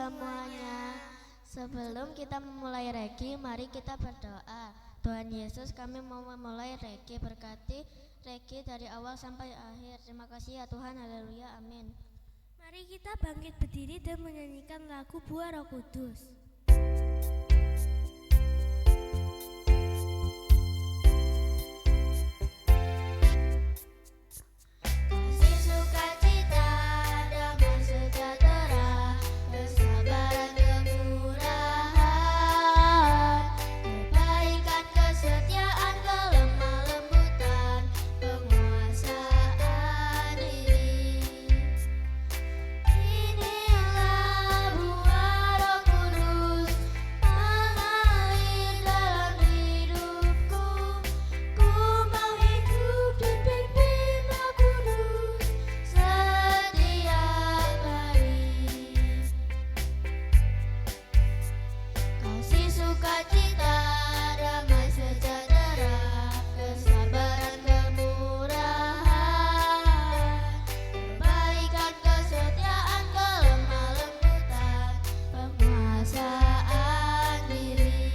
semuanya. Sebelum kita memulai regi, mari kita berdoa. Tuhan Yesus, kami mau memulai regi, berkati regi dari awal sampai akhir. Terima kasih ya Tuhan, haleluya, amin. Mari kita bangkit berdiri dan menyanyikan lagu Buah Roh Kudus. Kasih sukacita, damai sejahtera, kesabaran kemurahan, kebaikan kesetiaan kelemah lembutan, penguasaan diri. Inilah buah Roh Kudus mengalir dalam hidupku. Ku mau hidup dipimpin Roh Kudus setiap hari. Kasih sukacita, damai sejahtera, kesabaran kemurahan, kebaikan kesetiaan kelemah lembutan, penguasaan diri.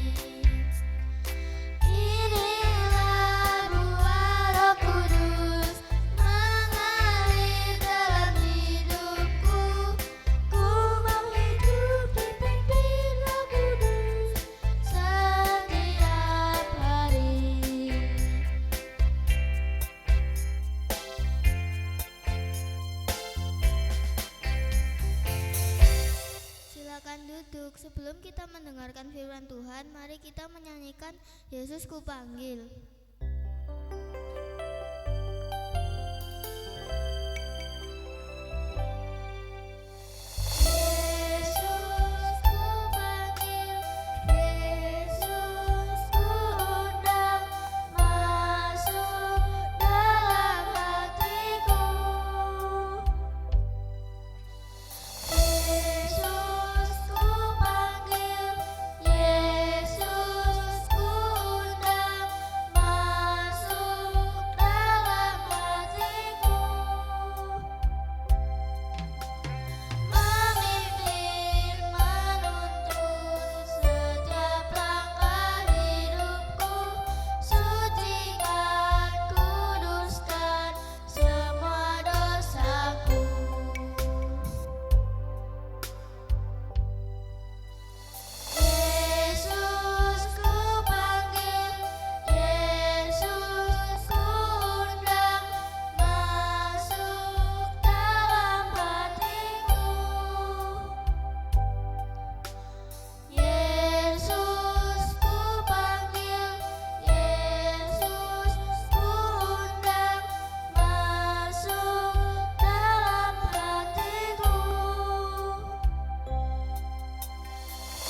Inilah buah Roh Kudus mengalir dalam hidupku. Ku mau hidup dipimpin Roh Kudus setiap hari. Silakan duduk. Sebelum kita mendengarkan firman Tuhan, mari kita menyanyikan Yesus Kupanggil. Yesus kupanggil, Yesus kuundang, masuk dalam hatiku. Yesus kupanggil, Yesus kuundang, masuk dalam hatiku. Memimpin, menuntun setiap langkah hidupku, sucikan, kuduskan semua dosaku. Yesus kupanggil, Yesus kuundang, masuk dalam hatiku. Yesus kupanggil, Yesus kuundang, masuk dalam hatiku.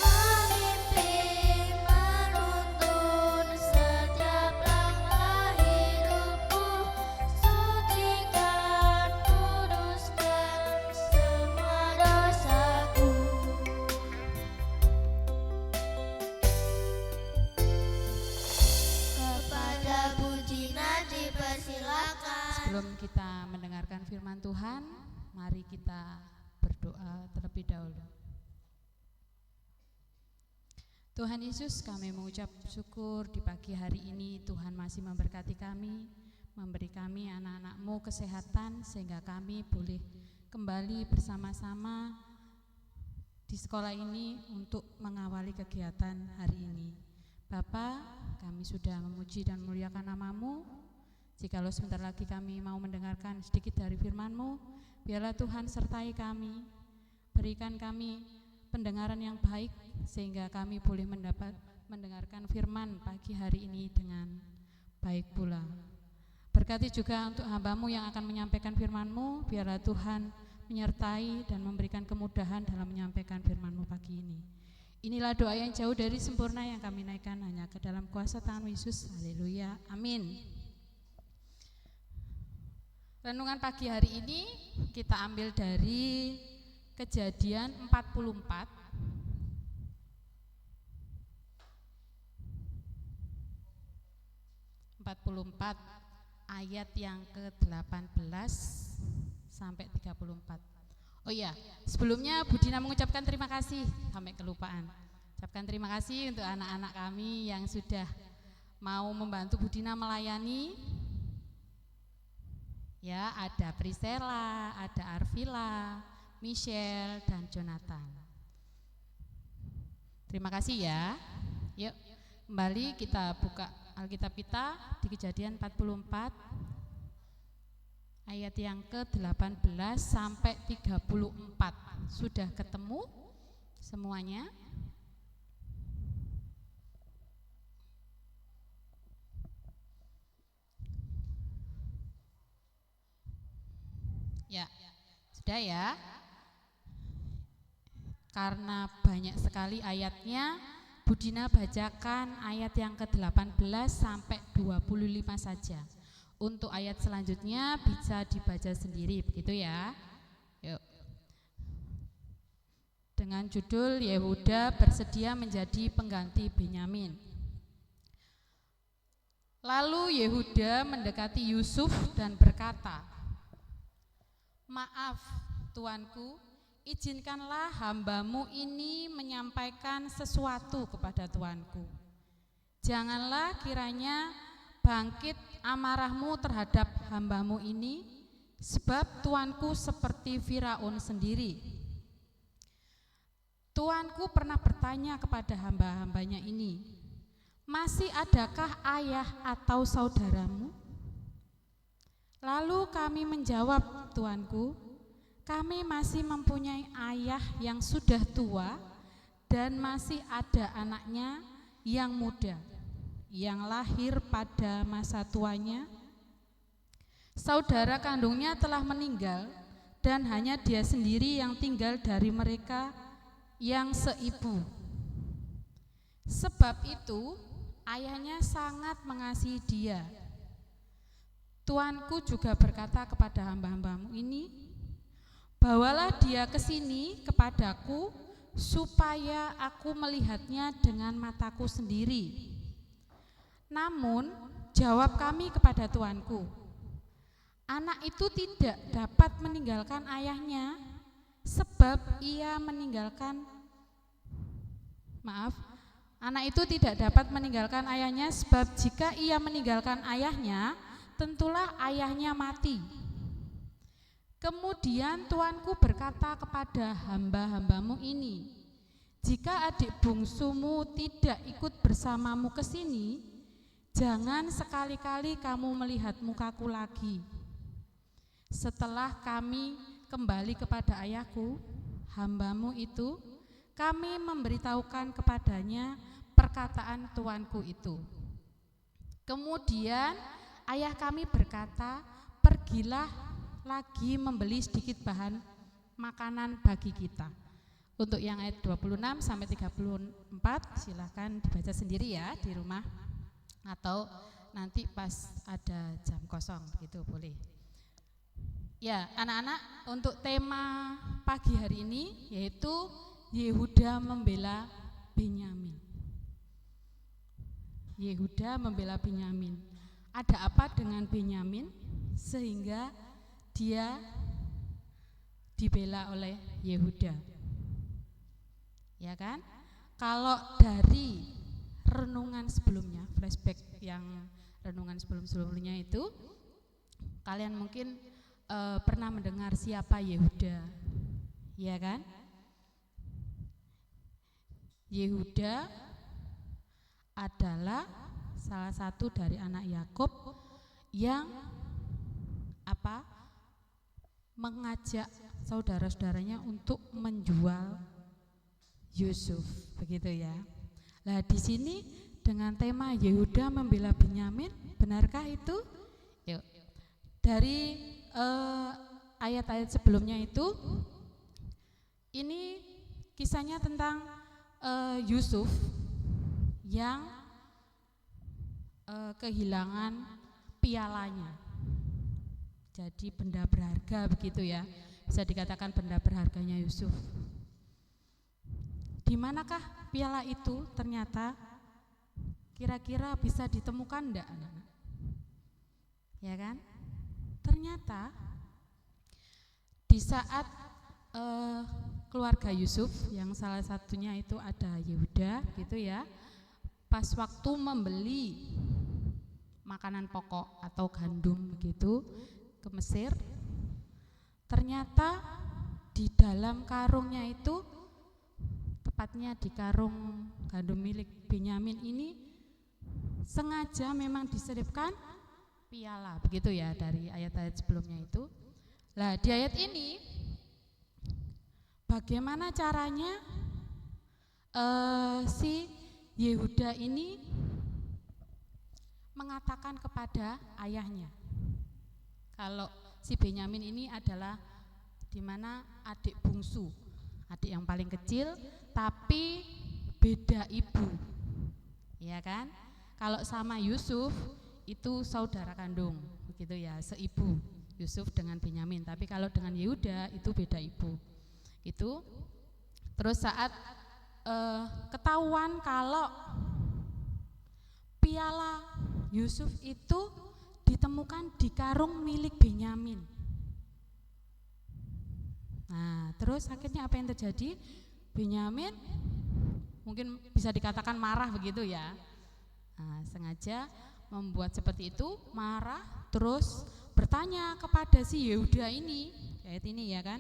Memimpin, menuntun setiap langkah hidupku, sucikan, kuduskan semua dosaku. Kepada Bujina dipersilakan. Sebelum kita mendengarkan firman Tuhan, mari kita berdoa terlebih dahulu. Tuhan Yesus, kami mengucap syukur di pagi hari ini Tuhan masih memberkati kami, memberi kami anak-anak-Mu kesehatan sehingga kami boleh kembali bersama-sama di sekolah ini untuk mengawali kegiatan hari ini. Bapa, kami sudah memuji dan memuliakan nama-Mu. Jikalau sebentar lagi kami mau mendengarkan sedikit dari firman-Mu, biarlah Tuhan sertai kami, berikan kami pendengaran yang baik sehingga kami boleh mendengarkan firman pagi hari ini dengan baik pula. Berkati juga untuk hamba-Mu yang akan menyampaikan firman-Mu, biarlah Tuhan menyertai dan memberikan kemudahan dalam menyampaikan firman-Mu pagi ini. Inilah doa yang jauh dari sempurna yang kami naikkan hanya ke dalam kuasa tangan Yesus. Haleluya, amin. Renungan pagi hari ini kita ambil dari Kejadian 44 ayat yang ke-18 sampai 34. Oh iya, sebelumnya Bu Dina mengucapkan terima kasih, sampai kelupaan. Ucapkan terima kasih untuk anak-anak kami yang sudah mau membantu Bu Dina melayani. Ya, ada Priscilla, ada Arvila, Michelle, dan Jonathan. Terima kasih ya. Yuk, kembali kita buka Alkitab kita di Kejadian 44 ayat yang ke-18 sampai 34. Sudah ketemu semuanya? Ya, sudah ya. Karena banyak sekali ayatnya, Bu Dina bacakan ayat yang ke-18 sampai 25 saja. Untuk ayat selanjutnya bisa dibaca sendiri, begitu ya. Yuk. Dengan judul Yehuda bersedia menjadi pengganti Benyamin. Lalu Yehuda mendekati Yusuf dan berkata, "Maaf, tuanku, izinkanlah hambamu ini menyampaikan sesuatu kepada tuanku. Janganlah kiranya bangkit amarahmu terhadap hambamu ini, sebab tuanku seperti Firaun sendiri. Tuanku pernah bertanya kepada hamba-hambanya ini, masih adakah ayah atau saudaramu? Lalu kami menjawab, tuanku, kami masih mempunyai ayah yang sudah tua dan masih ada anaknya yang muda, yang lahir pada masa tuanya. Saudara kandungnya telah meninggal dan hanya dia sendiri yang tinggal dari mereka yang seibu. Sebab itu ayahnya sangat mengasihi dia. Tuanku juga berkata kepada hamba-hambamu ini, bawalah dia ke sini kepadaku supaya aku melihatnya dengan mataku sendiri. Namun jawab kami kepada tuanku, anak itu tidak dapat meninggalkan ayahnya, sebab ia meninggalkan anak itu tidak dapat meninggalkan ayahnya, sebab jika ia meninggalkan ayahnya, tentulah ayahnya mati. Kemudian tuanku berkata kepada hamba-hambamu ini, jika adik bungsumu tidak ikut bersamamu ke sini, jangan sekali-kali kamu melihat mukaku lagi. Setelah kami kembali kepada ayahku, hambamu itu, kami memberitahukan kepadanya perkataan tuanku itu. Kemudian ayah kami berkata, pergilah lagi membeli sedikit bahan makanan bagi kita. Untuk yang ayat 26 sampai 34 silahkan dibaca sendiri ya di rumah, atau nanti pas ada jam kosong begitu boleh. Ya, anak-anak, untuk tema pagi hari ini yaitu Yehuda membela Benyamin. Yehuda membela Benyamin. Ada apa dengan Benyamin sehingga dia dibela oleh Yehuda? Ya kan? Kalau dari renungan sebelumnya, flashback yang renungan sebelum-sebelumnya itu, kalian mungkin pernah mendengar siapa Yehuda, ya kan? Yehuda adalah salah satu dari anak Yakub yang mengajak saudara-saudaranya untuk menjual Yusuf, begitu ya. Nah, di sini dengan tema Yehuda membela Benyamin, benarkah itu? Yuk. Dari ayat-ayat sebelumnya itu, ini kisahnya tentang Yusuf yang kehilangan pialanya. Jadi benda berharga begitu ya, bisa dikatakan benda berharganya Yusuf. Di manakah piala itu? Ternyata kira-kira bisa ditemukan enggak, anak-anak? Ya kan? Ternyata di saat eh, keluarga Yusuf yang salah satunya itu ada Yehuda gitu ya. Pas waktu membeli makanan pokok atau gandum begitu ke Mesir, ternyata di dalam karungnya itu, tepatnya di karung gandum milik Benyamin ini, sengaja memang diselipkan piala begitu ya, dari ayat-ayat sebelumnya itu. Nah, di ayat ini bagaimana caranya si Yehuda ini mengatakan kepada ayahnya kalau si Benyamin ini adalah dimana adik bungsu, adik yang paling kecil tapi beda ibu, ya kan? Kalau sama Yusuf itu saudara kandung, begitu ya, seibu Yusuf dengan Benyamin. Tapi kalau dengan Yehuda itu beda ibu. Itu terus saat ketahuan kalau piala Yusuf itu ditemukan di karung milik Benyamin. Nah, terus akhirnya apa yang terjadi? Benyamin mungkin bisa dikatakan marah begitu ya. Nah, sengaja membuat seperti itu, marah, terus bertanya kepada si Yehuda ini, ayat ini ya kan,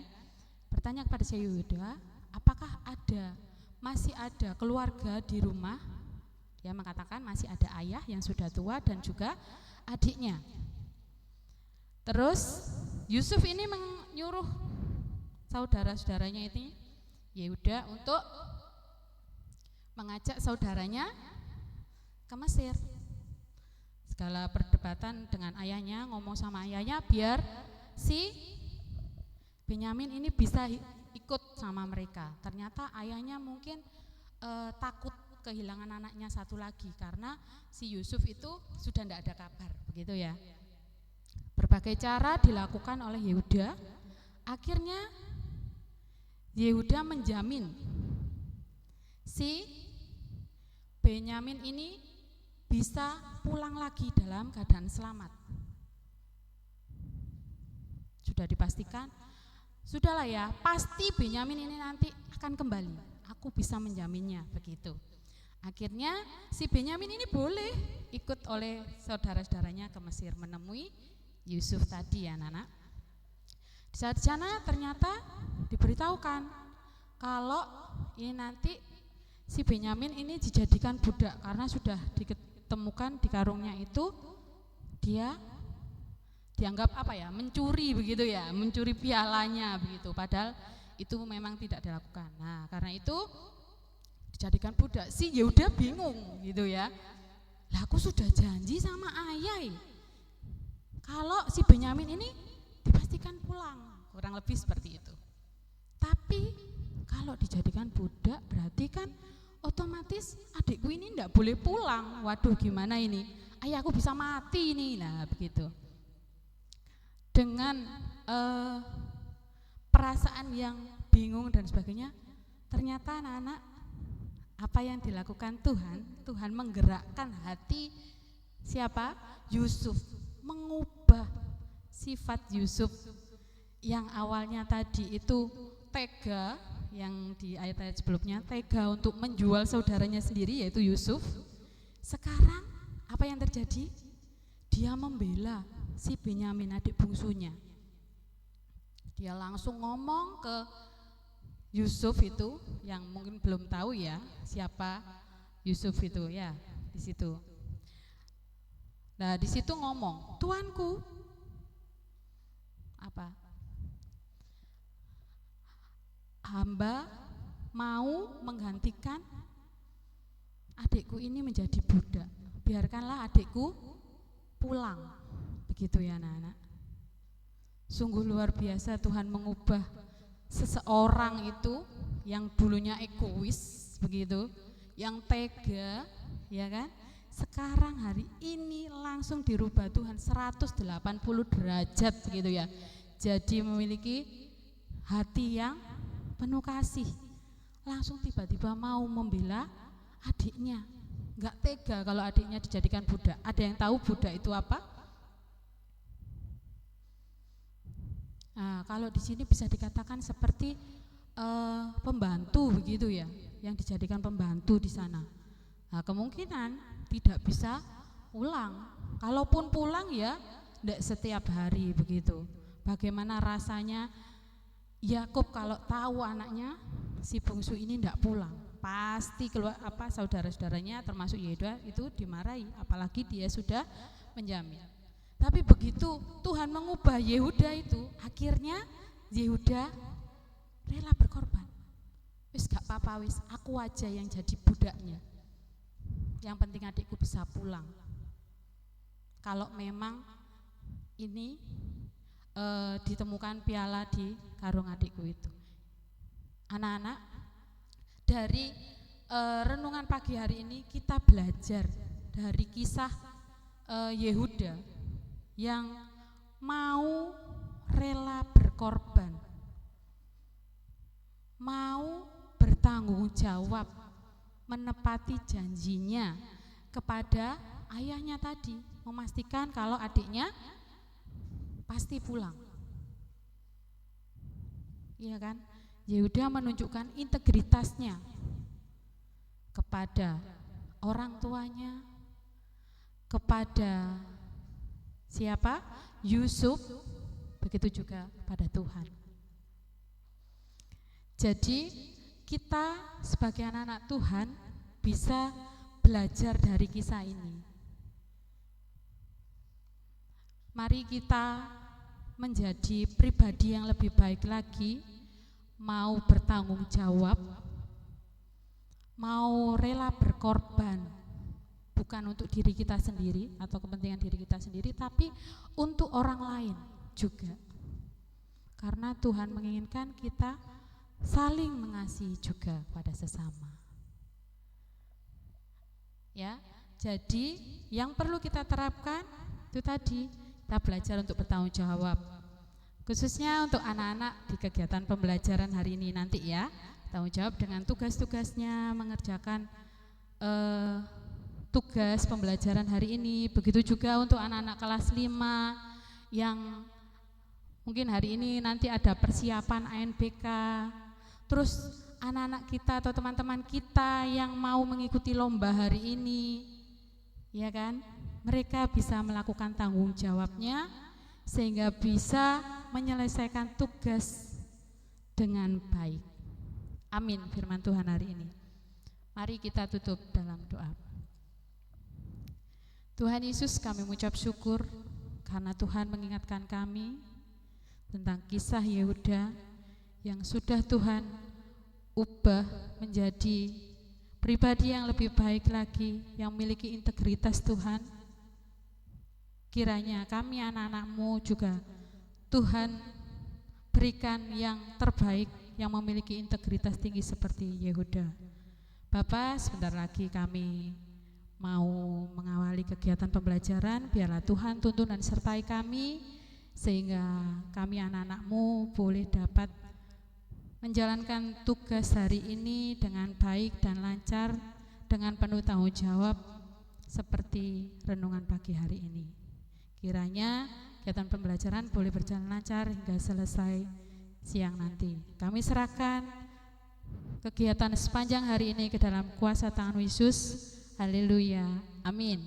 bertanya kepada si Yehuda, apakah masih ada keluarga di rumah? Dia mengatakan masih ada ayah yang sudah tua dan juga adiknya. Terus Yusuf ini menyuruh saudara-saudaranya ini, Yehuda, untuk mengajak saudaranya ke Mesir. Segala perdebatan dengan ayahnya, ngomong sama ayahnya biar si Benyamin ini bisa ikut sama mereka. Ternyata ayahnya mungkin takut kehilangan anaknya satu lagi karena si Yusuf itu sudah tidak ada kabar, begitu ya. Berbagai cara dilakukan oleh Yehuda. Akhirnya Yehuda menjamin si Benyamin ini bisa pulang lagi dalam keadaan selamat. Sudah dipastikan, sudahlah ya, pasti Benyamin ini nanti akan kembali. Aku bisa menjaminnya, begitu. Akhirnya si Benyamin ini boleh ikut oleh saudara-saudaranya ke Mesir menemui Yusuf tadi ya, anak-anak. Di saat sana ternyata diberitahukan kalau ini nanti si Benyamin ini dijadikan budak karena sudah ditemukan di karungnya itu dia dianggap mencuri begitu ya, mencuri pialanya begitu, padahal itu memang tidak dilakukan. Nah, karena itu dijadikan budak. Si Yehuda bingung gitu ya. Lah aku sudah janji sama ayah kalau si Benyamin ini dipastikan pulang, kurang lebih seperti itu. Tapi kalau dijadikan budak berarti kan otomatis adikku ini tidak boleh pulang. Waduh, gimana ini? Ayahku bisa mati ini. Nah, begitu. Dengan perasaan yang bingung dan sebagainya, ternyata anak-anak, apa yang dilakukan Tuhan menggerakkan hati siapa? Yusuf, mengubah sifat Yusuf yang awalnya tadi itu tega, yang di ayat-ayat sebelumnya tega untuk menjual saudaranya sendiri yaitu Yusuf. Sekarang apa yang terjadi? Dia membela si Benyamin, adik bungsunya. Dia langsung ngomong ke Yusuf itu, yang mungkin belum tahu ya siapa Yusuf itu ya, di situ. Nah, di situ ngomong, "Tuanku, apa? Hamba mau menggantikan adikku ini menjadi budak. Biarkanlah adikku pulang." Begitu ya, anak-anak. Sungguh luar biasa Tuhan mengubah seseorang itu yang dulunya egois begitu, yang tega, ya kan? Sekarang hari ini langsung dirubah Tuhan 180 derajat begitu ya. Jadi memiliki hati yang penuh kasih. Langsung tiba-tiba mau membela adiknya. Enggak tega kalau adiknya dijadikan budak. Ada yang tahu budak itu apa? Nah, kalau di sini bisa dikatakan seperti pembantu begitu ya, yang dijadikan pembantu di sana. Nah, kemungkinan tidak bisa pulang. Kalaupun pulang ya tidak setiap hari begitu. Bagaimana rasanya Yakub kalau tahu anaknya si bungsu ini tidak pulang? Pasti keluar saudara-saudaranya termasuk Yehuda itu dimarahi, apalagi dia sudah menjamin. Tapi begitu Tuhan mengubah Yehuda itu, akhirnya Yehuda rela berkorban. Wis gak apa-apa, wis aku aja yang jadi budaknya. Yang penting adikku bisa pulang. Kalau memang ini ditemukan piala di karung adikku itu. Anak-anak, dari renungan pagi hari ini kita belajar dari kisah Yehuda yang mau rela berkorban, mau bertanggung jawab, menepati janjinya kepada ayahnya tadi, memastikan kalau adiknya pasti pulang. Iya kan? Yehuda menunjukkan integritasnya kepada orang tuanya, kepada siapa? Yusuf, begitu juga pada Tuhan. Jadi kita sebagai anak-anak Tuhan bisa belajar dari kisah ini. Mari kita menjadi pribadi yang lebih baik lagi, mau bertanggung jawab, mau rela berkorban, bukan untuk diri kita sendiri atau kepentingan diri kita sendiri, tapi untuk orang lain juga. Karena Tuhan menginginkan kita saling mengasihi juga pada sesama. Ya, jadi yang perlu kita terapkan itu tadi, kita belajar untuk bertanggung jawab. Khususnya untuk anak-anak di kegiatan pembelajaran hari ini nanti ya, tanggung jawab dengan tugas-tugasnya, mengerjakan tugas pembelajaran hari ini. Begitu juga untuk anak-anak kelas 5 yang mungkin hari ini nanti ada persiapan ANBK. Terus anak-anak kita atau teman-teman kita yang mau mengikuti lomba hari ini, ya kan? Mereka bisa melakukan tanggung jawabnya sehingga bisa menyelesaikan tugas dengan baik. Amin firman Tuhan hari ini. Mari kita tutup dalam doa. Tuhan Yesus, kami mengucap syukur karena Tuhan mengingatkan kami tentang kisah Yehuda yang sudah Tuhan ubah menjadi pribadi yang lebih baik lagi, yang memiliki integritas Tuhan. Kiranya kami anak-anak-Mu juga Tuhan berikan yang terbaik, yang memiliki integritas tinggi seperti Yehuda. Bapa, sebentar lagi kami mau mengawali kegiatan pembelajaran, biarlah Tuhan tuntun dan sertai kami, sehingga kami anak-anak-Mu boleh dapat menjalankan tugas hari ini dengan baik dan lancar, dengan penuh tanggung jawab, seperti renungan pagi hari ini. Kiranya kegiatan pembelajaran boleh berjalan lancar hingga selesai siang nanti. Kami serahkan kegiatan sepanjang hari ini ke dalam kuasa tangan Yesus. Haleluya. Amin.